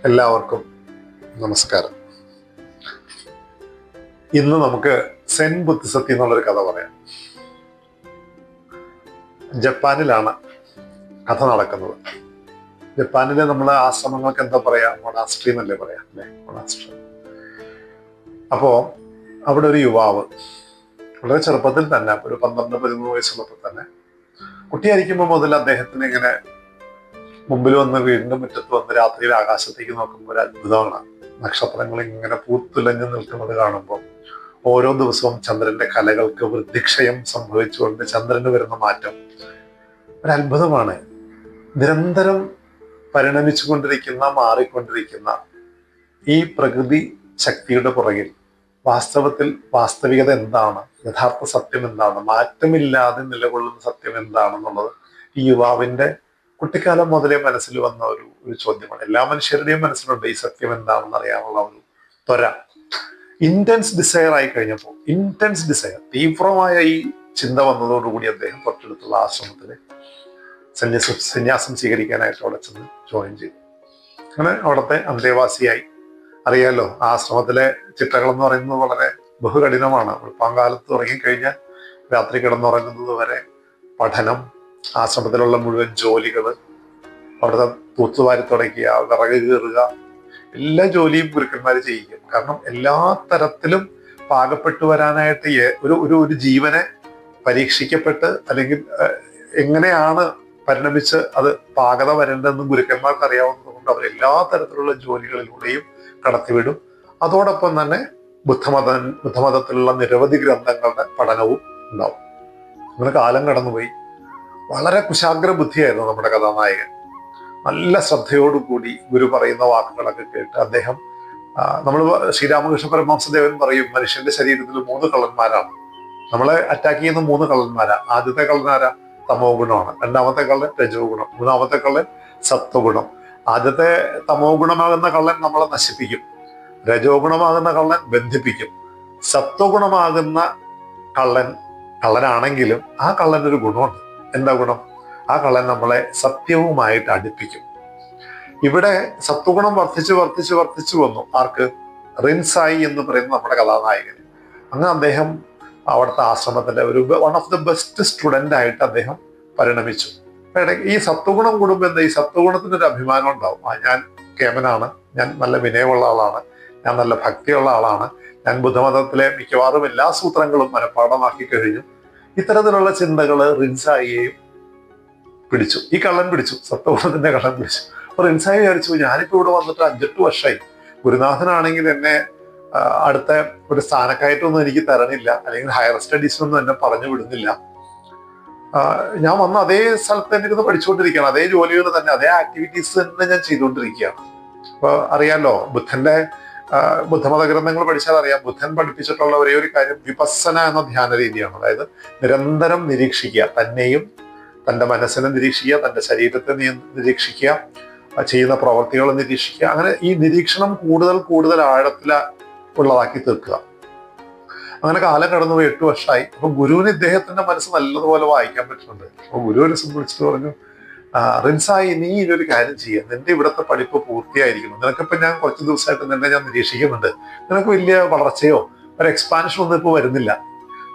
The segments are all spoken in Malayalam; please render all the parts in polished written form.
എല്ലാവർക്കും നമസ്കാരം. ഇന്ന് നമുക്ക് സെൻ ബുദ്ധിസത്തി എന്നുള്ളൊരു കഥ പറയാം. ജപ്പാനിലാണ് കഥ നടക്കുന്നത്. ജപ്പാനിലെ നമ്മൾ ആശ്രമങ്ങൾക്ക് എന്താ പറയാ, മൊണാസ്ട്രി എന്നല്ലേ പറയാ, അല്ലേ? മൊണാസ്ട്രി. അപ്പോ അവിടെ ഒരു യുവാവ് വളരെ ചെറുപ്പത്തിൽ തന്നെ, ഒരു 12-13 വയസ്സുള്ളപ്പോൾ തന്നെ, കുട്ടിയായിരിക്കുമ്പോൾ മുതൽ അദ്ദേഹത്തിന് ഇങ്ങനെ മുമ്പിൽ വന്ന് വീടിന്റെ മുറ്റത്ത് വന്ന് രാത്രിയിൽ ആകാശത്തേക്ക് നോക്കുമ്പോൾ ഒരു അത്ഭുതമാണ്. നക്ഷത്രങ്ങൾ ഇങ്ങനെ പൂത്തുലഞ്ഞു നിൽക്കുന്നത് കാണുമ്പോൾ ഓരോ ദിവസവും ചന്ദ്രന്റെ കലകൾക്ക് വൃദ്ധിക്ഷയം സംഭവിച്ചുകൊണ്ട് ചന്ദ്രന് വരുന്ന മാറ്റം ഒരു അത്ഭുതമാണ്. നിരന്തരം പരിണമിച്ചുകൊണ്ടിരിക്കുന്ന, മാറിക്കൊണ്ടിരിക്കുന്ന ഈ പ്രകൃതി ശക്തിയുടെ പുറകിൽ വാസ്തവികത എന്താണ്, യഥാർത്ഥ സത്യം എന്താണ്, മാറ്റമില്ലാതെ നിലകൊള്ളുന്ന സത്യം എന്താണെന്നുള്ളത് ഈ യുവാവിന്റെ കുട്ടിക്കാലം മുതലേ മനസ്സിൽ വന്ന ഒരു ചോദ്യമാണ്. എല്ലാ മനുഷ്യരുടെയും മനസ്സിലുണ്ട് ഈ സത്യം എന്താണെന്ന് അറിയാനുള്ള ഒരു ത്വര. ഇന്റൻസ് ഡിസയർ ആയി കഴിഞ്ഞപ്പോൾ, ഇന്റൻസ് ഡിസയർ, തീവ്രമായ ഈ ചിന്ത വന്നതോടുകൂടി അദ്ദേഹം തൊട്ടടുത്തുള്ള ആശ്രമത്തില് സന്യാസം സ്വീകരിക്കാനായിട്ട് അവിടെ ചെന്ന് ജോയിൻ ചെയ്തു. അങ്ങനെ അവിടുത്തെ അന്തേവാസിയായി. അറിയാലോ, ആശ്രമത്തിലെ ചിട്ടകൾ എന്ന് പറയുന്നത് വളരെ ബഹുകഠിനമാണ്. വെളുപ്പാങ്കാലത്ത് ഉറങ്ങിക്കഴിഞ്ഞാൽ രാത്രി കിടന്നുറങ്ങുന്നത് വരെ പഠനം, ആശ്രമത്തിലുള്ള മുഴുവൻ ജോലികൾ, അവിടുത്തെ തൂത്തുവാരി തുടയ്ക്കുക, വിറക് കീറുക, എല്ലാ ജോലിയും ഗുരുക്കന്മാർ ചെയ്യിക്കും. കാരണം എല്ലാ തരത്തിലും പാകപ്പെട്ടു വരാനായിട്ട് ഒരു ജീവനെ പരീക്ഷിക്കപ്പെട്ട്, അല്ലെങ്കിൽ എങ്ങനെയാണ് പരിണമിച്ച് അത് പാകത വരേണ്ടതെന്ന് ഗുരുക്കന്മാർക്ക് അറിയാവുന്നത് കൊണ്ട് അവർ എല്ലാ തരത്തിലുള്ള ജോലികളിലൂടെയും കടത്തിവിടും. അതോടൊപ്പം തന്നെ ബുദ്ധമതത്തിലുള്ള നിരവധി ഗ്രന്ഥങ്ങളുടെ പഠനവും ഉണ്ടാവും. അങ്ങനെ കാലം കടന്നുപോയി. വളരെ കുശാഗ്ര ബുദ്ധിയായിരുന്നു നമ്മുടെ കഥാനായകൻ. നല്ല ശ്രദ്ധയോടുകൂടി ഗുരു പറയുന്ന വാക്കുകളൊക്കെ കേട്ട് അദ്ദേഹം, നമ്മൾ ശ്രീരാമകൃഷ്ണ പരമഹംസദേവൻ പറയും, മനുഷ്യന്റെ ശരീരത്തിൽ 3 കള്ളന്മാരാണ്. നമ്മളെ അറ്റാക്ക് ചെയ്യുന്ന 3 കള്ളന്മാരാ. ആദ്യത്തെ കള്ളനാരാ? തമോ ഗുണമാണ്. രണ്ടാമത്തെ കള്ളൻ രജോ ഗുണം. മൂന്നാമത്തെ കള്ളൻ സത്വഗുണം. ആദ്യത്തെ തമോ ഗുണമാകുന്ന കള്ളൻ നമ്മളെ നശിപ്പിക്കും. രജോ ഗുണമാകുന്ന കള്ളൻ ബന്ധിപ്പിക്കും. സത്വഗുണമാകുന്ന കള്ളനാണെങ്കിലും ആ കള്ളനൊരു ഗുണമുണ്ട്. എന്താ ഗുണം? ആ കള്ളൻ നമ്മളെ സത്യവുമായിട്ട് അടുപ്പിക്കും. ഇവിടെ സത്വഗുണം വർദ്ധിച്ചു വന്നു. ആർക്ക്? റിൻസായി എന്ന് പറയുന്ന നമ്മുടെ കഥാനായകൻ. അങ്ങനെ അദ്ദേഹം അവിടുത്തെ ആശ്രമത്തിലെ one of the best student ആയിട്ട് അദ്ദേഹം പരിണമിച്ചു. ഈ സത്വഗുണം കൂടുമ്പോൾ എന്താ, ഈ സത്വഗുണത്തിന് ഒരു അഭിമാനം ഉണ്ടാവും. ഞാൻ കേമനാണ്, ഞാൻ നല്ല വിനയമുള്ള ആളാണ്, ഞാൻ നല്ല ഭക്തിയുള്ള ആളാണ്, ഞാൻ ബുദ്ധമതത്തിലെ മിക്കവാറും എല്ലാ സൂത്രങ്ങളും മനഃപ്പാഠമാക്കി കഴിഞ്ഞു. ഇത്തരത്തിലുള്ള ചിന്തകള് റിൻസായിയെയും പിടിച്ചു. ഈ കള്ളൻ പിടിച്ചു, സത്വഗുണത്തിന്റെ കള്ളൻ പിടിച്ചു. അപ്പൊ റിൻസായി വിചാരിച്ചു, ഞാനിപ്പോ ഇവിടെ വന്നിട്ട് 5-8 വർഷമായി, ഗുരുനാഥനാണെങ്കിൽ എന്നെ അടുത്ത ഒരു സ്ഥാനക്കയറ്റമൊന്നും എനിക്ക് തരണില്ല, അല്ലെങ്കിൽ ഹയർ സ്റ്റഡീസിനൊന്നും എന്നെ പറഞ്ഞു വിടുന്നില്ല. ഞാൻ വന്ന അതേ സ്ഥലത്ത് തന്നെ ഇരുന്ന് പഠിച്ചുകൊണ്ടിരിക്കുകയാണ്, അതേ ജോലികൾ തന്നെ, അതേ ആക്ടിവിറ്റീസ് തന്നെ ഞാൻ ചെയ്തുകൊണ്ടിരിക്കുകയാണ്. അപ്പൊ അറിയാലോ, ബുദ്ധമത ഗ്രന്ഥങ്ങൾ പഠിച്ചാൽ അറിയാം, ബുദ്ധൻ പഠിപ്പിച്ചിട്ടുള്ള ഒരേ ഒരു കാര്യം വിപස්සന എന്ന ധ്യാന രീതിയാണ്. അതായത് നിരന്തരം നിരീക്ഷിക്കുക, തന്നെയും തൻ്റെ മനസ്സിനെ നിരീക്ഷിക്കുക, തൻ്റെ ശരീരത്തെ നിരീക്ഷിക്കുക, ചെയ്യുന്ന പ്രവർത്തികൾ നിരീക്ഷിക്കുക. അങ്ങനെ ഈ നിരീക്ഷണം കൂടുതൽ ഉള്ളതാക്കി തീർക്കുക. അങ്ങനെ കാലം കടന്നുപോയി 8 വർഷമായി. അപ്പൊ ഗുരുവിന് ഇദ്ദേഹത്തിന്റെ മനസ്സ് നല്ലതുപോലെ വായിക്കാൻ പറ്റുന്നുണ്ട്. അപ്പൊ ഗുരു ഒരു ദിവസം വിളിച്ചിട്ട് പറഞ്ഞു, റിൻസായി, നീ ഇതൊരു കാര്യം ചെയ്യുക, നിന്റെ ഇവിടുത്തെ പഠിപ്പ് പൂർത്തിയായിരിക്കണം. നിനക്കിപ്പോ ഞാൻ കുറച്ച് ദിവസമായിട്ട് നിന്നെ ഞാൻ നിരീക്ഷിക്കുന്നുണ്ട്, നിനക്ക് വലിയ വളർച്ചയോ ഒരു എക്സ്പാൻഷനോ ഒന്നും ഇപ്പോൾ വരുന്നില്ല.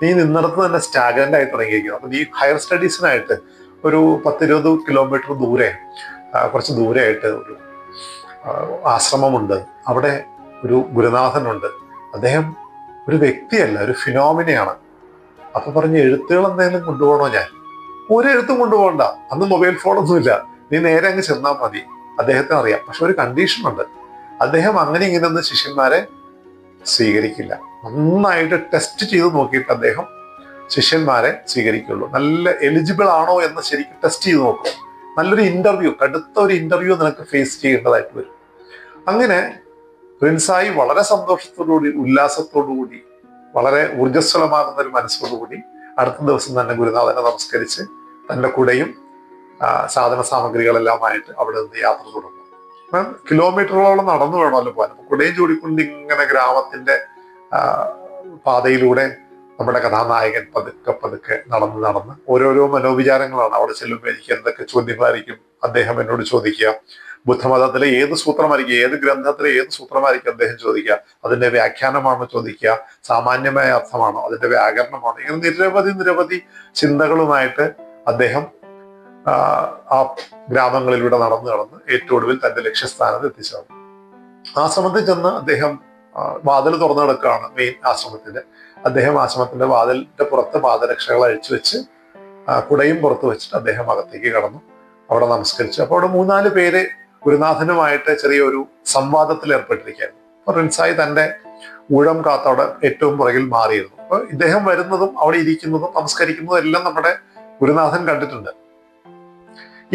നീ നിന്നിടത്ത് തന്നെ സ്റ്റാഗ്നന്റ് ആയി തുടങ്ങിയിരിക്കുന്നു. അപ്പൊ നീ ഹയർ സ്റ്റഡീസിനായിട്ട് ഒരു 10-20 കിലോമീറ്റർ ദൂരെ, കുറച്ച് ദൂരെയായിട്ട് ഒരു ആശ്രമമുണ്ട്. അവിടെ ഒരു ഗുരുനാഥനുണ്ട്. അദ്ദേഹം ഒരു വ്യക്തിയല്ല, ഒരു ഫിനോമിനയാണ്. അപ്പൊ പറഞ്ഞ്, എഴുത്തുകൾ എന്തെങ്കിലും കൊണ്ടുപോകണോ? ഞാൻ ഒരു എഴുത്തും കൊണ്ടുപോകണ്ട, അന്ന് മൊബൈൽ ഫോണൊന്നുമില്ല, നീ നേരെ അങ്ങ് ചെന്നാൽ മതി. അദ്ദേഹത്തിന് അറിയാം. പക്ഷെ ഒരു കണ്ടീഷൻ ഉണ്ട്, അദ്ദേഹം അങ്ങനെ ഇങ്ങനെയൊന്നും ശിഷ്യന്മാരെ സ്വീകരിക്കില്ല. നന്നായിട്ട് ടെസ്റ്റ് ചെയ്ത് നോക്കിയിട്ട് അദ്ദേഹം ശിഷ്യന്മാരെ സ്വീകരിക്കുള്ളൂ. നല്ല എലിജിബിൾ ആണോ എന്ന് ശരിക്കും ടെസ്റ്റ് ചെയ്ത് നോക്കും. നല്ലൊരു ഇന്റർവ്യൂ, കടുത്ത ഒരു ഇന്റർവ്യൂ നിനക്ക് ഫേസ് ചെയ്യേണ്ടതായിട്ട് വരും. അങ്ങനെ റിൻസായി വളരെ സന്തോഷത്തോടുകൂടി, ഉല്ലാസത്തോടുകൂടി, വളരെ ഊർജ്ജസ്വലമാകുന്ന ഒരു മനസ്സോടുകൂടി അടുത്ത ദിവസം തന്നെ ഗുരുനാഥനെ നമസ്കരിച്ച് തൻ്റെ കുടയും സാധന സാമഗ്രികളെല്ലാമായിട്ട് അവിടെ നിന്ന് യാത്ര തുടങ്ങും. കിലോമീറ്ററുകളോളം നടന്നു വേണമല്ലോ പോകാൻ. അപ്പൊ കുടയും ചൂടിക്കൊണ്ട് ഇങ്ങനെ ഗ്രാമത്തിന്റെ പാതയിലൂടെ നമ്മുടെ കഥാനായകൻ പതുക്കെ നടന്ന് ഓരോരോ മനോവിചാരങ്ങളാണ്. അവിടെ ചെല്ലുമ്പോൾ എനിക്ക് എന്തൊക്കെ ചോദ്യങ്ങളായിരിക്കും അദ്ദേഹം എന്നോട് ചോദിക്കുക, ബുദ്ധമതത്തിലെ ഏത് സൂത്രമായിരിക്കും, ഏത് ഗ്രന്ഥത്തിലെ ഏത് സൂത്രമായിരിക്കും അദ്ദേഹം ചോദിക്കുക, അതിന്റെ വ്യാഖ്യാനമാണോ ചോദിക്കുക, സാമാന്യമായ അർത്ഥമാണോ, അതിന്റെ വ്യാകരണമാണോ, ഇങ്ങനെ നിരവധി ചിന്തകളുമായിട്ട് അദ്ദേഹം ആ ഗ്രാമങ്ങളിലൂടെ നടന്ന് ഏറ്റവും ഒടുവിൽ തന്റെ ലക്ഷ്യസ്ഥാനത്ത് എത്തിച്ചേർന്നു. ആശ്രമത്തിൽ ചെന്ന് അദ്ദേഹം വാതിൽ തുറന്നു കിടക്കുകയാണ് മെയിൻ ആശ്രമത്തിന്റെ. അദ്ദേഹം ആശ്രമത്തിന്റെ വാതിലിന്റെ പുറത്ത് പാദരക്ഷകൾ അഴിച്ചു വെച്ച് കുടയും പുറത്ത് വെച്ചിട്ട് അദ്ദേഹം അകത്തേക്ക് കടന്നു. അവിടെ നമസ്കരിച്ചു. അപ്പോൾ അവിടെ 3-4 പേര് ഗുരുനാഥനുമായിട്ട് ചെറിയൊരു സംവാദത്തിൽ ഏർപ്പെട്ടിരിക്കുകയായിരുന്നു. അപ്പൊ റിൻസായി തന്റെ ഊഴം കാത്തവിടെ ഏറ്റവും പുറകിൽ മാറിയിരുന്നു. അപ്പൊ ഇദ്ദേഹം വരുന്നതും അവിടെ ഇരിക്കുന്നതും നമസ്കരിക്കുന്നതും എല്ലാം നമ്മുടെ ഗുരുനാഥൻ കണ്ടിട്ടുണ്ട്.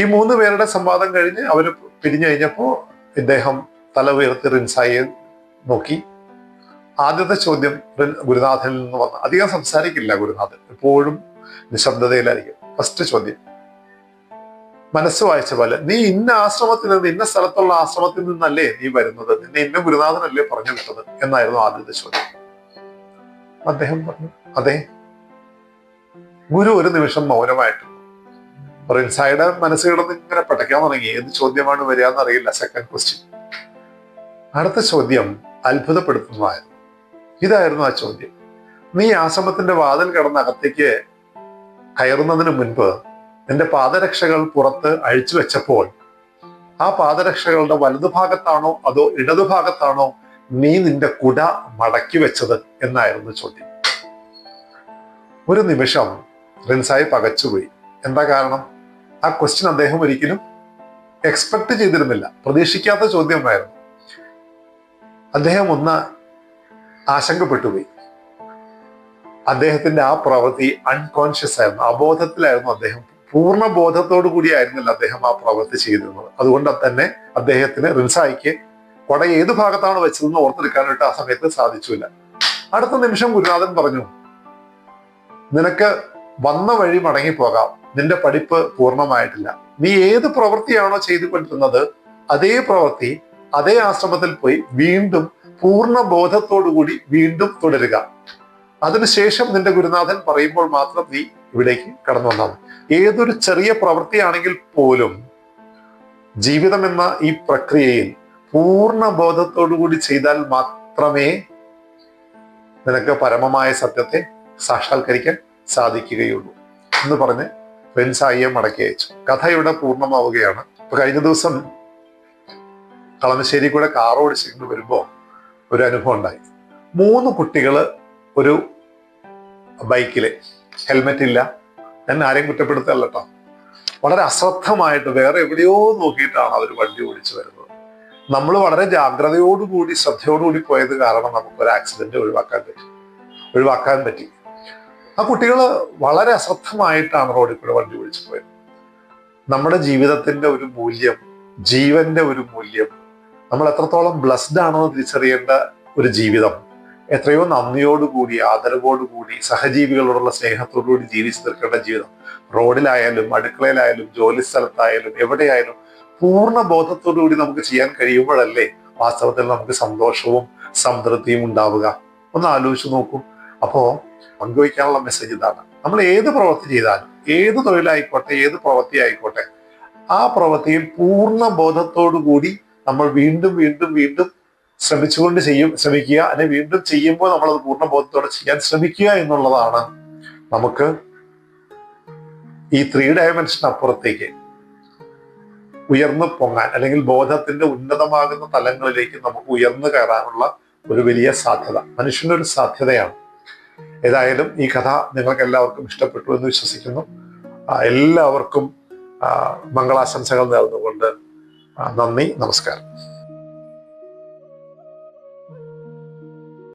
ഈ 3 പേരുടെ സംവാദം കഴിഞ്ഞ് അവർ പിരിഞ്ഞു കഴിഞ്ഞപ്പോൾ ഇദ്ദേഹം തല ഉയർത്തി റിൻസായിയെ നോക്കി. ആദ്യത്തെ ചോദ്യം ഗുരുനാഥനിൽ നിന്ന് വന്ന, അധികം സംസാരിക്കില്ല ഗുരുനാഥൻ, എപ്പോഴും നിശബ്ദതയിലായിരിക്കും. ഫസ്റ്റ് ചോദ്യം, മനസ്സ് വായിച്ച പോലെ, നീ ഇന്ന ആശ്രമത്തിൽ നിന്ന്, ഇന്ന സ്ഥലത്തുള്ള ആശ്രമത്തിൽ നിന്നല്ലേ നീ വരുന്നത്, നിന്നെ ഇന്ന ഗുരുനാഥനല്ലേ പറഞ്ഞു വിട്ടത് എന്നായിരുന്നു ആദ്യത്തെ ചോദ്യം. അദ്ദേഹം പറഞ്ഞു അതെ. ഗുരു ഒരു നിമിഷം മൗനമായിട്ട്. റിൻസായുടെ മനസ്സ് കിടന്ന് ഇങ്ങനെ പടയ്ക്കാൻ തുടങ്ങി. ഏത് ചോദ്യമാണ് വരിക എന്നറിയില്ല. Second question. അടുത്ത ചോദ്യം അത്ഭുതപ്പെടുത്തുന്നതായിരുന്നു. ഇതായിരുന്നു ആ ചോദ്യം. നീ ആശ്രമത്തിന്റെ വാതിൽ കടന്ന് അകത്തേക്ക് കയറുന്നതിന് മുൻപ് നിന്റെ പാദരക്ഷകൾ പുറത്ത് അഴിച്ചു വെച്ചപ്പോൾ ആ പാദരക്ഷകളുടെ വലതുഭാഗത്താണോ അതോ ഇടതുഭാഗത്താണോ നീ നിന്റെ കുട മടക്കി വെച്ചത് എന്നായിരുന്നു ചോദ്യം. ഒരു നിമിഷം റിൻസായി പകച്ചുപോയി. എന്താ കാരണം? ആ ക്വസ്റ്റ്യൻ അദ്ദേഹം ഒരിക്കലും എക്സ്പെക്ട് ചെയ്തിരുന്നില്ല. പ്രതീക്ഷിക്കാത്ത ചോദ്യമായിരുന്നു. അദ്ദേഹം ഒന്ന് ആശങ്കപ്പെട്ടുപോയി. അദ്ദേഹത്തിന്റെ ആ പ്രവൃത്തി അൺകോൺഷ്യസ് ആയിരുന്നു, അബോധത്തിലായിരുന്നു. അദ്ദേഹം പൂർണ്ണ ബോധത്തോടു കൂടിയായിരുന്നില്ല അദ്ദേഹം ആ പ്രവൃത്തി ചെയ്തിരുന്നത്. അതുകൊണ്ട് തന്നെ അദ്ദേഹത്തിന് റിൻസായിക്ക് കൊട ഏത് ഭാഗത്താണ് വെച്ചതെന്ന് ഓർത്തെടുക്കാനായിട്ട് ആ സമയത്ത് സാധിച്ചില്ല. അടുത്ത നിമിഷം ഗുരുനാഥൻ പറഞ്ഞു, നിനക്ക് വന്ന വഴി മടങ്ങിപ്പോകാം, നിന്റെ പഠിപ്പ് പൂർണ്ണമായിട്ടില്ല. നീ ഏത് പ്രവൃത്തിയാണോ ചെയ്തുകൊണ്ടിരുന്നത് അതേ പ്രവൃത്തി അതേ ആശ്രമത്തിൽ പോയി വീണ്ടും പൂർണ്ണ ബോധത്തോടുകൂടി വീണ്ടും തുടരുക. അതിനുശേഷം നിന്റെ ഗുരുനാഥൻ പറയുമ്പോൾ മാത്രം നീ ഇവിടേക്ക് കടന്നു വന്നാൽ മതി. ഏതൊരു ചെറിയ പ്രവൃത്തിയാണെങ്കിൽ പോലും ജീവിതം എന്ന ഈ പ്രക്രിയയിൽ പൂർണ്ണ ബോധത്തോടുകൂടി ചെയ്താൽ മാത്രമേ നിനക്ക് പരമമായ സത്യത്തെ സാക്ഷാത്കരിക്കാൻ സാധിക്കുകയുള്ളൂ എന്ന് പറഞ്ഞ് റിൻസായിയെ മടക്കി അയച്ചു. കഥ ഇവിടെ പൂർണ്ണമാവുകയാണ്. ഇപ്പൊ കഴിഞ്ഞ ദിവസം കളമശ്ശേരി കൂടെ കാർ ഓടിച്ചിട്ട് വരുമ്പോ ഒരു അനുഭവം ഉണ്ടായി. 3 കുട്ടികള് ഒരു ബൈക്കില്, ഹെൽമെറ്റ് ഇല്ല. ഞാൻ ആരെയും കുറ്റപ്പെടുത്തല്ല കേട്ടോ. വളരെ അശ്രദ്ധമായിട്ട് വേറെ എവിടെയോ നോക്കിയിട്ടാണ് അവർ വണ്ടി ഓടിച്ചു വരുന്നത്. നമ്മൾ വളരെ ജാഗ്രതയോടുകൂടി ശ്രദ്ധയോടുകൂടി പോയത് കാരണം നമുക്കൊരു ആക്സിഡന്റ് ഒഴിവാക്കാൻ പറ്റി. ആ കുട്ടികൾ വളരെ അശ്രദ്ധമായിട്ടാണ് റോഡിൽ കൂടെ വണ്ടി ഓടിച്ചു പോയത്. നമ്മുടെ ജീവിതത്തിന്റെ ഒരു മൂല്യം, ജീവന്റെ ഒരു മൂല്യം, നമ്മൾ എത്രത്തോളം ബ്ലസ്ഡ് ആണോ തിരിച്ചറിയേണ്ട ഒരു ജീവിതം, എത്രയോ നന്ദിയോടുകൂടി ആദരവോടുകൂടി സഹജീവികളോടുള്ള സ്നേഹത്തോടുകൂടി ജീവിച്ചു തീർക്കേണ്ട ജീവിതം, റോഡിലായാലും അടുക്കളയിലായാലും ജോലി സ്ഥലത്തായാലും എവിടെയായാലും പൂർണ്ണ ബോധത്തോടുകൂടി നമുക്ക് ചെയ്യാൻ കഴിയുമ്പോഴല്ലേ വാസ്തവത്തിൽ നമുക്ക് സന്തോഷവും സംതൃപ്തിയും ഉണ്ടാവുക. ഒന്ന് ആലോചിച്ച് നോക്കൂ. അപ്പോ പങ്കുവയ്ക്കാനുള്ള മെസ്സേജ് ഇതാണ്. നമ്മൾ ഏത് പ്രവൃത്തി ചെയ്താലും, ഏത് തൊഴിലായിക്കോട്ടെ, ഏത് പ്രവൃത്തി ആയിക്കോട്ടെ, ആ പ്രവൃത്തിയിൽ പൂർണ്ണ ബോധത്തോടു കൂടി നമ്മൾ വീണ്ടും വീണ്ടും വീണ്ടും ശ്രമിക്കുക, അല്ലെങ്കിൽ വീണ്ടും ചെയ്യുമ്പോൾ നമ്മളത് പൂർണ്ണ ബോധത്തോടെ ചെയ്യാൻ ശ്രമിക്കുക എന്നുള്ളതാണ് നമുക്ക് ഈ 3 ഡയമെൻഷൻ അപ്പുറത്തേക്ക് ഉയർന്നു പൊങ്ങാൻ, അല്ലെങ്കിൽ ബോധത്തിന്റെ ഉന്നതമാകുന്ന തലങ്ങളിലേക്ക് നമുക്ക് ഉയർന്നു കയറാനുള്ള ഒരു വലിയ സാധ്യത, മനുഷ്യനൊരു സാധ്യതയാണ്. ഏതായാലും ഈ കഥ നിങ്ങൾക്ക് എല്ലാവർക്കും ഇഷ്ടപ്പെട്ടു എന്ന് വിശ്വസിക്കുന്നു. എല്ലാവർക്കും മംഗളാശംസകൾ നേർന്നുകൊണ്ട് നന്ദി, നമസ്കാരം.